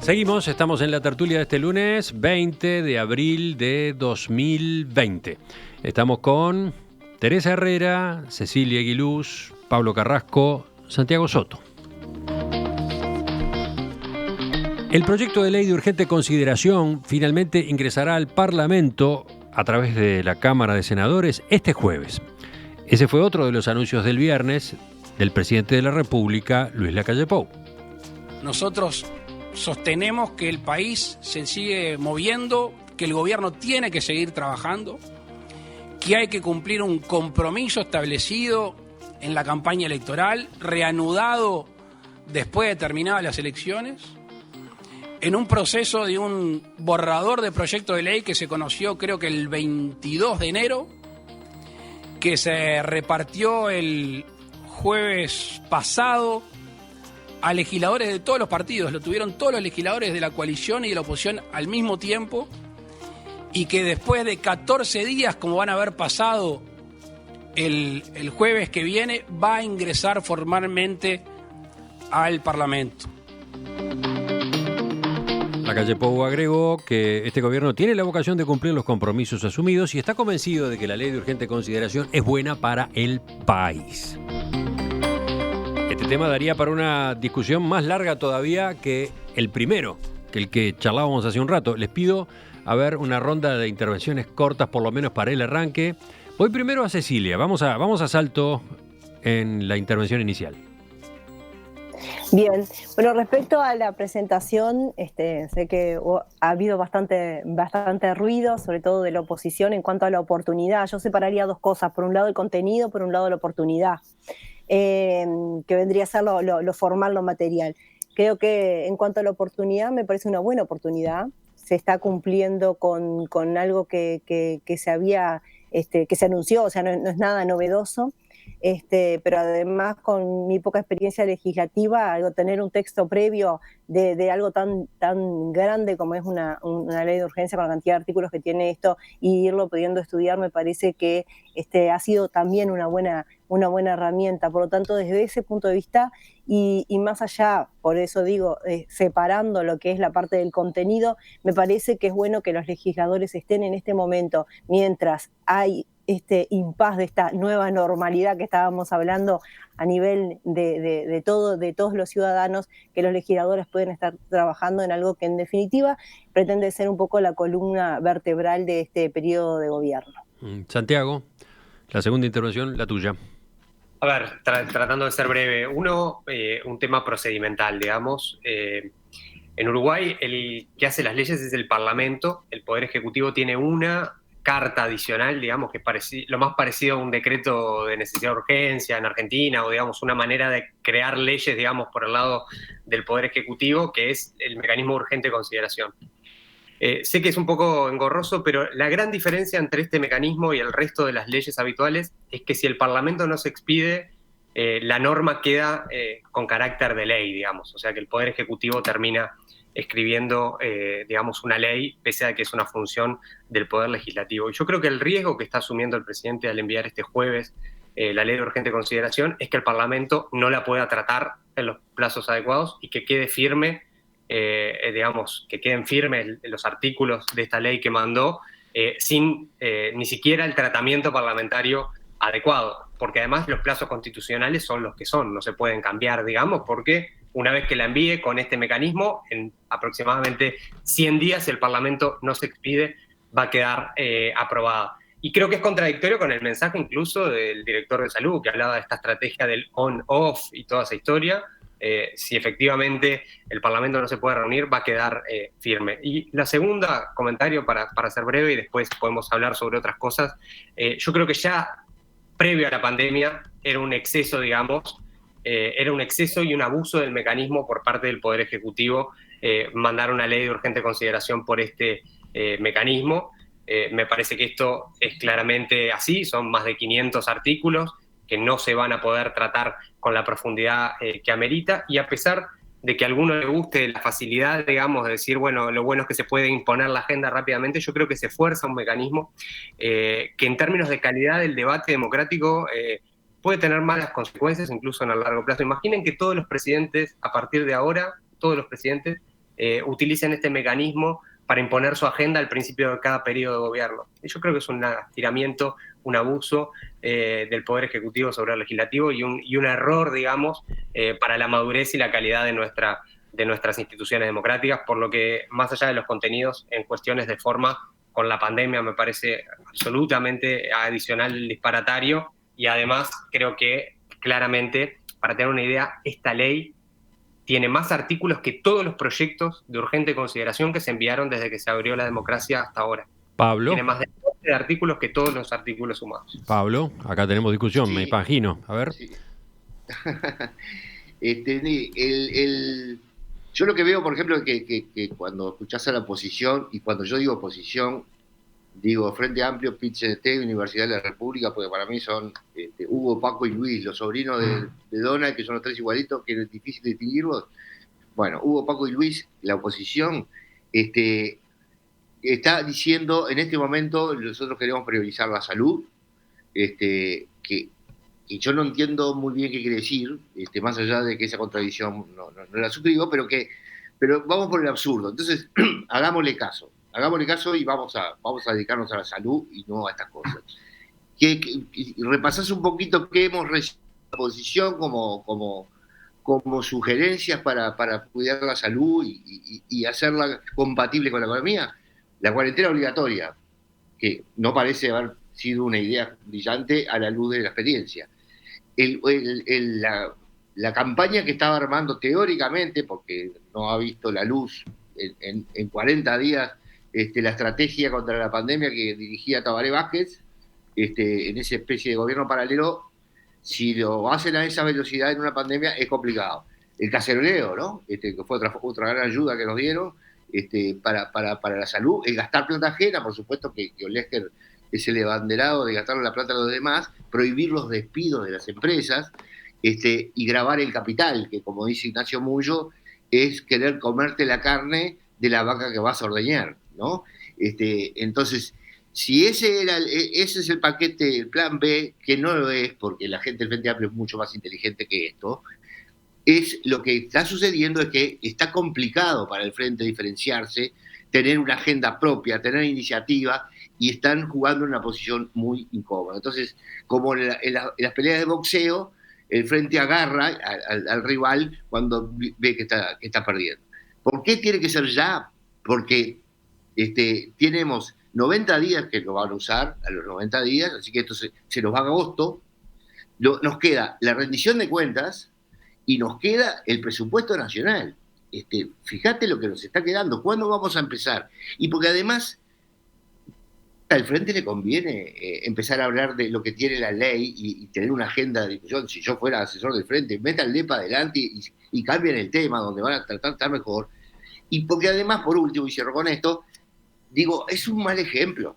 Seguimos, estamos en la tertulia de este lunes 20 de abril de 2020. Estamos con Teresa Herrera, Cecilia Aguiluz, Pablo Carrasco, Santiago Soto. El proyecto de ley de urgente consideración finalmente ingresará al Parlamento a través de la Cámara de Senadores este jueves. Ese fue otro de los anuncios del viernes del presidente de la República, Luis Lacalle Pou. Nosotros sostenemos que el país se sigue moviendo, que el gobierno tiene que seguir trabajando, que hay que cumplir un compromiso establecido en la campaña electoral, reanudado después de terminadas las elecciones, en un proceso de un borrador de proyecto de ley que se conoció creo que el 22 de enero, que se repartió el jueves pasado a legisladores de todos los partidos. Lo tuvieron todos los legisladores de la coalición y de la oposición al mismo tiempo, y que después de 14 días, como van a haber pasado el jueves que viene, va a ingresar formalmente al Parlamento. Lacalle Pou agregó que este gobierno tiene la vocación de cumplir los compromisos asumidos y está convencido de que la ley de urgente consideración es buena para el país. Este tema daría para una discusión más larga todavía que el primero, que el que charlábamos hace un rato. Les pido a ver una ronda de intervenciones cortas, por lo menos para el arranque. Voy primero a Cecilia. Vamos a salto en la intervención inicial. Bien, bueno, respecto a la presentación, sé que ha habido bastante ruido, sobre todo de la oposición en cuanto a la oportunidad. Yo separaría dos cosas: por un lado el contenido, por un lado la oportunidad. Que vendría a ser lo formal, lo material. Creo que en cuanto a la oportunidad, me parece una buena oportunidad. Se está cumpliendo con algo que se había, que se anunció, o sea, no es nada novedoso. Pero además, con mi poca experiencia legislativa, tener un texto previo de algo tan grande como es una ley de urgencia, con la cantidad de artículos que tiene esto, y irlo pudiendo estudiar, me parece que ha sido también una buena herramienta. Por lo tanto, desde ese punto de vista, y más allá, por eso digo, separando lo que es la parte del contenido, me parece que es bueno que los legisladores estén en este momento, mientras hay este impas de esta nueva normalidad que estábamos hablando a nivel de todos los ciudadanos, que los legisladores pueden estar trabajando en algo que en definitiva pretende ser un poco la columna vertebral de este periodo de gobierno. Santiago, la segunda intervención, la tuya. A ver, tratando de ser breve. Uno, un tema procedimental, digamos. En Uruguay, el que hace las leyes es el Parlamento. El Poder Ejecutivo tiene una carta adicional, digamos, que es lo más parecido a un decreto de necesidad de urgencia en Argentina, o digamos una manera de crear leyes, digamos, por el lado del Poder Ejecutivo, que es el mecanismo de urgente consideración. Sé que es un poco engorroso, pero la gran diferencia entre este mecanismo y el resto de las leyes habituales es que si el Parlamento no se expide, la norma queda con carácter de ley, digamos, o sea que el Poder Ejecutivo termina escribiendo, digamos, una ley, pese a que es una función del Poder Legislativo. Y yo creo que el riesgo que está asumiendo el presidente al enviar este jueves la ley de urgente consideración es que el Parlamento no la pueda tratar en los plazos adecuados y que quede firme, digamos, que queden firmes los artículos de esta ley que mandó sin ni siquiera el tratamiento parlamentario adecuado, porque además los plazos constitucionales son los que son, no se pueden cambiar, digamos, porque una vez que la envíe con este mecanismo, en aproximadamente 100 días, si el Parlamento no se expide, va a quedar aprobada. Y creo que es contradictorio con el mensaje incluso del director de salud, que hablaba de esta estrategia del on-off y toda esa historia. Si efectivamente el Parlamento no se puede reunir, va a quedar firme. Y la segunda comentario, para ser breve, y después podemos hablar sobre otras cosas, yo creo que ya previo a la pandemia era un exceso, digamos, era un exceso y un abuso del mecanismo por parte del Poder Ejecutivo mandar una ley de urgente consideración por este mecanismo. Me parece que esto es claramente así, son más de 500 artículos que no se van a poder tratar con la profundidad que amerita, y a pesar de que a alguno le guste la facilidad, digamos, de decir, bueno, lo bueno es que se puede imponer la agenda rápidamente, yo creo que se fuerza un mecanismo que en términos de calidad del debate democrático puede tener malas consecuencias, incluso en el largo plazo. Imaginen que todos los presidentes, a partir de ahora, todos los presidentes utilicen este mecanismo para imponer su agenda al principio de cada periodo de gobierno. Y yo creo que es un estiramiento, un abuso del Poder Ejecutivo sobre el Legislativo y un error, digamos, para la madurez y la calidad de nuestras instituciones democráticas, por lo que, más allá de los contenidos, en cuestiones de forma, con la pandemia me parece absolutamente adicional, disparatario, y además creo que claramente, para tener una idea, esta ley tiene más artículos que todos los proyectos de urgente consideración que se enviaron desde que se abrió la democracia hasta ahora. Pablo. Tiene más de 12 artículos que todos los artículos sumados. Pablo, acá tenemos discusión, Sí. me imagino. A ver. Sí. Yo lo que veo, por ejemplo, que cuando escuchás a la oposición, y cuando yo digo oposición, digo Frente Amplio, PIT-CNT, Universidad de la República, porque para mí son Hugo, Paco y Luis, los sobrinos de Donald, que son los tres igualitos, que es difícil distinguirlos. Bueno, Hugo, Paco y Luis, la oposición, está diciendo, en este momento nosotros queremos priorizar la salud, y yo no entiendo muy bien qué quiere decir, más allá de que esa contradicción no la suscribo, pero vamos por el absurdo. Entonces, hagámosle caso y vamos a dedicarnos a la salud y no a estas cosas. Y repasás un poquito qué hemos recibido de la oposición como sugerencias para cuidar la salud y hacerla compatible con la economía. La cuarentena obligatoria, que no parece haber sido una idea brillante a la luz de la experiencia. La campaña que estaba armando teóricamente, porque no ha visto la luz en 40 días, la estrategia contra la pandemia que dirigía Tabaré Vázquez, en esa especie de gobierno paralelo, si lo hacen a esa velocidad en una pandemia es complicado. El caceroleo, ¿no? Que fue otra gran ayuda que nos dieron para la salud, el gastar plata ajena, por supuesto que Olesker es el abanderado de gastar la plata a los demás, prohibir los despidos de las empresas y grabar el capital, que como dice Ignacio Mullo, es querer comerte la carne de la vaca que vas a ordeñar, ¿no? Entonces, si ese es el paquete, el plan B, que no lo es, porque la gente del Frente Amplio es mucho más inteligente que esto, es lo que está sucediendo es que está complicado para el Frente diferenciarse, tener una agenda propia, tener iniciativa, y están jugando en una posición muy incómoda. Entonces, como en las peleas de boxeo, el Frente agarra al rival cuando ve que está perdiendo. ¿Por qué tiene que ser ya? Porque tenemos 90 días que lo van a usar, a los 90 días, así que esto se nos va a agosto. Nos queda la rendición de cuentas y nos queda el presupuesto nacional. Fíjate lo que nos está quedando. ¿Cuándo vamos a empezar? Y porque además al Frente le conviene empezar a hablar de lo que tiene la ley y tener una agenda de discusión. Si yo fuera asesor del Frente, métanle para adelante y cambien el tema, donde van a tratar de estar mejor. Y porque además, por último, y cierro con esto, digo, es un mal ejemplo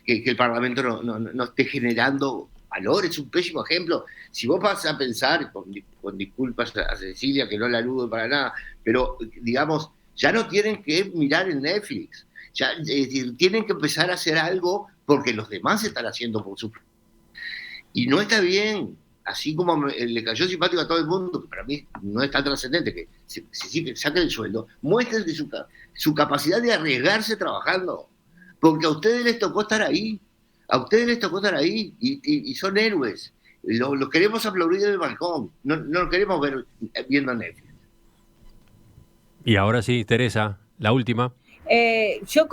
que el Parlamento no esté generando valor, es un pésimo ejemplo. Si vos vas a pensar, con disculpas a Cecilia, que no la aludo para nada, pero digamos, ya no tienen que mirar en Netflix. Ya, tienen que empezar a hacer algo porque los demás están haciendo por su... Y no está bien, así como le cayó simpático a todo el mundo, que para mí no es tan trascendente, que se saquen el sueldo, muestren su capacidad de arriesgarse trabajando, porque a ustedes les tocó estar ahí, y son héroes. Los queremos aplaudir en el balcón, no los queremos ver viendo Netflix. Y ahora sí, Teresa, la última. Yo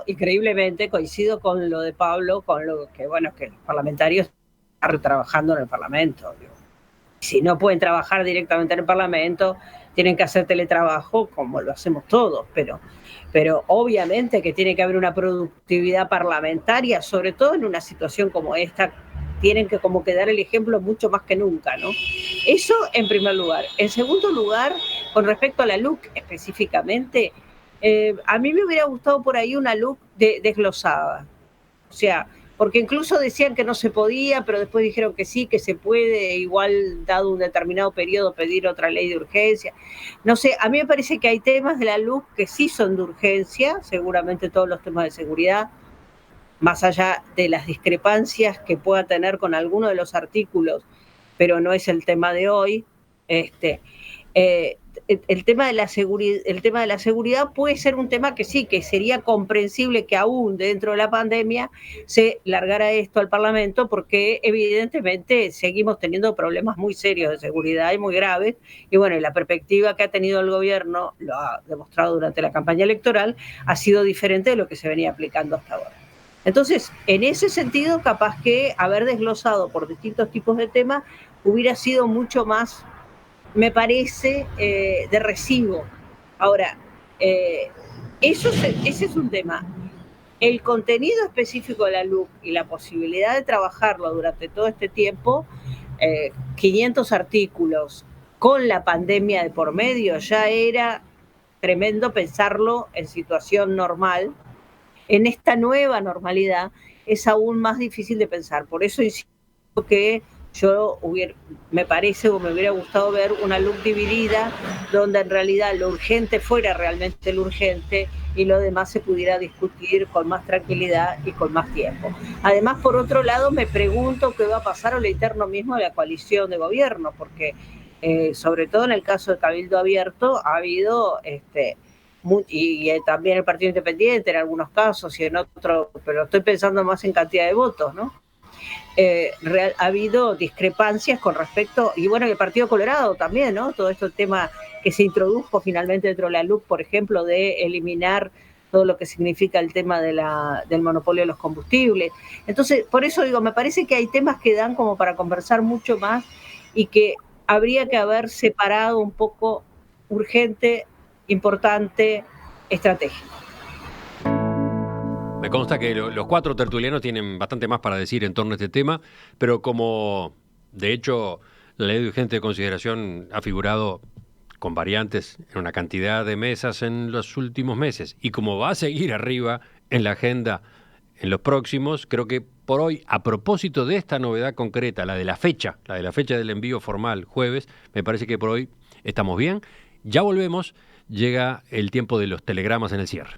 increíblemente coincido con lo de Pablo, con lo que, bueno, que los parlamentarios están trabajando en el Parlamento. Digo. Si no pueden trabajar directamente en el Parlamento, tienen que hacer teletrabajo como lo hacemos todos, pero obviamente que tiene que haber una productividad parlamentaria, sobre todo en una situación como esta, tienen que como que dar el ejemplo mucho más que nunca, ¿no? Eso en primer lugar. En segundo lugar, con respecto a la LUC específicamente, a mí me hubiera gustado por ahí una LUC desglosada. O sea, porque incluso decían que no se podía, pero después dijeron que sí, que se puede, igual dado un determinado periodo, pedir otra ley de urgencia. No sé, a mí me parece que hay temas de la LUC que sí son de urgencia, seguramente todos los temas de seguridad, más allá de las discrepancias que pueda tener con alguno de los artículos, pero no es el tema de hoy. el tema de la seguridad puede ser un tema que sí, que sería comprensible que aún dentro de la pandemia se largara esto al Parlamento, porque evidentemente seguimos teniendo problemas muy serios de seguridad y muy graves, y bueno, y la perspectiva que ha tenido el gobierno, lo ha demostrado durante la campaña electoral, ha sido diferente de lo que se venía aplicando hasta ahora. Entonces, en ese sentido, capaz que haber desglosado por distintos tipos de temas hubiera sido mucho más, me parece, de recibo. Ahora, ese es un tema. El contenido específico de la LUC y la posibilidad de trabajarlo durante todo este tiempo, 500 artículos con la pandemia de por medio, ya era tremendo pensarlo en situación normal. En esta nueva normalidad es aún más difícil de pensar. Por eso insisto que me parece o me hubiera gustado ver una LUC dividida, donde en realidad lo urgente fuera realmente lo urgente y lo demás se pudiera discutir con más tranquilidad y con más tiempo. Además, por otro lado, me pregunto qué va a pasar a lo interno mismo de la coalición de gobierno, porque sobre todo en el caso de Cabildo Abierto ha habido y también el Partido Independiente en algunos casos y en otros, pero estoy pensando más en cantidad de votos, ¿no? Ha habido discrepancias con respecto, y bueno, el Partido Colorado también, ¿no? Todo este tema que se introdujo finalmente dentro de la LUC, por ejemplo, de eliminar todo lo que significa el tema del monopolio de los combustibles. Entonces, por eso digo, me parece que hay temas que dan como para conversar mucho más y que habría que haber separado un poco urgente, importante, estratégico. Me consta que los 4 tertulianos tienen bastante más para decir en torno a este tema, pero como de hecho la ley de urgente consideración ha figurado con variantes en una cantidad de mesas en los últimos meses y como va a seguir arriba en la agenda en los próximos, creo que por hoy, a propósito de esta novedad concreta, la de la fecha del envío formal jueves, me parece que por hoy estamos bien. Ya volvemos, llega el tiempo de los telegramas en el cierre.